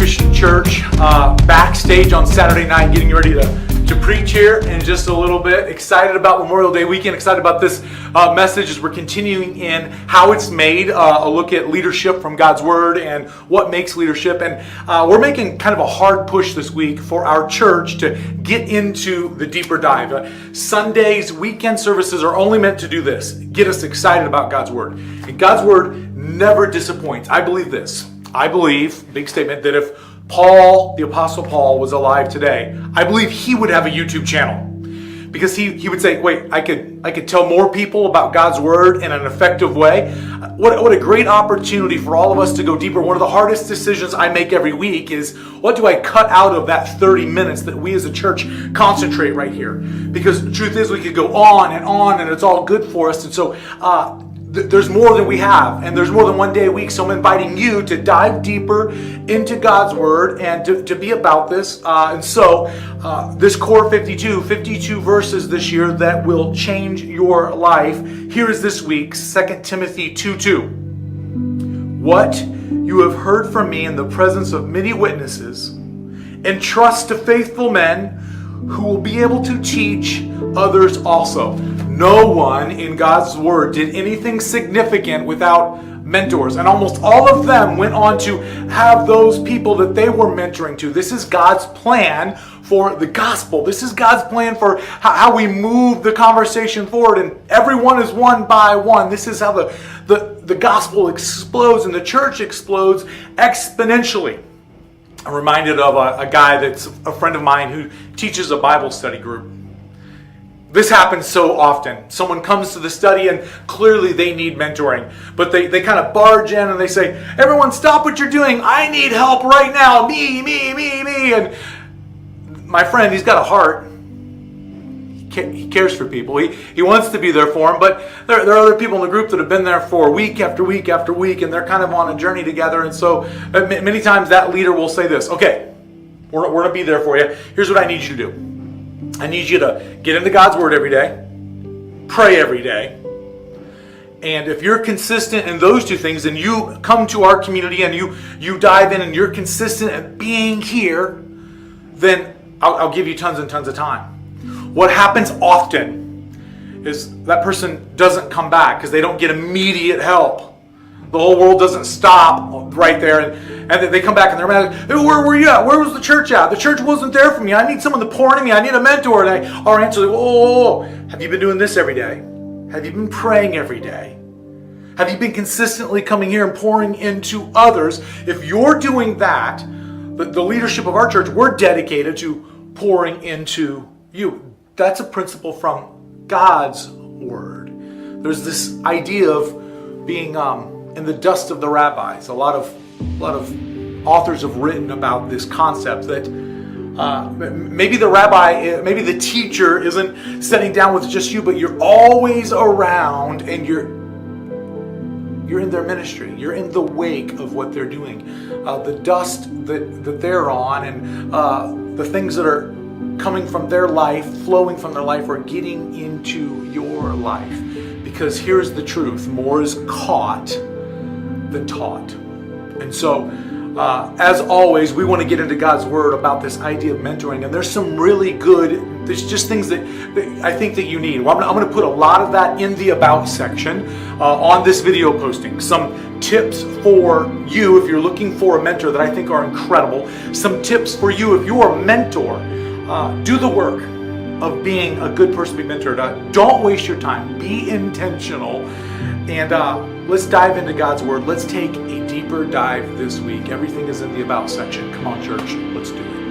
Christian Church backstage on Saturday night, getting ready to preach here in just a little bit. Excited about Memorial Day weekend, excited about this message as we're continuing in how it's made, a look at leadership from God's Word and what makes leadership. And we're making kind of a hard push this week for our church to get into the deeper dive. Sundays, weekend services are only meant to do this, get us excited about God's Word. And God's Word never disappoints. I believe this. I believe, big statement, that if Paul, the Apostle Paul, was alive today, I believe he would have a YouTube channel. Because he would say, wait, I could tell more people about God's Word in an effective way. What a great opportunity for all of us to go deeper. One of the hardest decisions I make every week is, what do I cut out of that 30 minutes that we as a church concentrate right here? Because the truth is, we could go on, and it's all good for us. And so there's more than we have, and there's more than one day a week. So I'm inviting you to dive deeper into God's Word and to be about this. And so this core 52 verses this year that will change your life. Here is this week's 2 Timothy 2:2. What you have heard from me in the presence of many witnesses, entrust to faithful men who will be able to teach others also. No one in God's Word did anything significant without mentors. And almost all of them went on to have those people that they were mentoring to. This is God's plan for the gospel. This is God's plan for how we move the conversation forward. And everyone is one by one. This is how the gospel explodes and the church explodes exponentially. I'm reminded of a guy that's a friend of mine who teaches a Bible study group. This happens so often. Someone comes to the study and clearly they need mentoring. But they kind of barge in and they say, everyone stop what you're doing. I need help right now. Me. And my friend, he's got a heart. He cares for people. He wants to be there for them. But there are other people in the group that have been there for week after week after week. And they're kind of on a journey together. And so many times that leader will say this, okay, we're going to be there for you. Here's what I need you to do. I need you to get into God's Word every day, pray every day, and if you're consistent in those two things and you come to our community and you dive in and you're consistent at being here, then I'll give you tons and tons of time. What happens often is that person doesn't come back because they don't get immediate help. The whole world doesn't stop right there, and they come back and they're mad. Hey, where were you at? Where was the church at? The church wasn't there for me. I need someone to pour into me. I need a mentor. And our answer is, oh, have you been doing this every day? Have you been praying every day? Have you been consistently coming here and pouring into others? If you're doing that, the leadership of our church, we're dedicated to pouring into you. That's a principle from God's Word. There's this idea of being in the dust of the rabbis. A lot of authors have written about this concept that maybe the rabbi, maybe the teacher isn't sitting down with just you, but you're always around and you're in their ministry. You're in the wake of what they're doing. The dust that they're on and the things that are coming from their life, flowing from their life, are getting into your life. Because here's the truth, more is caught than taught. And so, as always, we want to get into God's Word about this idea of mentoring. And there's some really good, there's just things that I think that you need. Well, I'm going to put a lot of that in the About section on this video posting. Some tips for you if you're looking for a mentor that I think are incredible. Some tips for you if you're a mentor. Do the work of being a good person to be mentored. Don't waste your time. Be intentional. And let's dive into God's Word. Let's take a deeper dive this week. Everything is in the About section. Come on, church. Let's do it.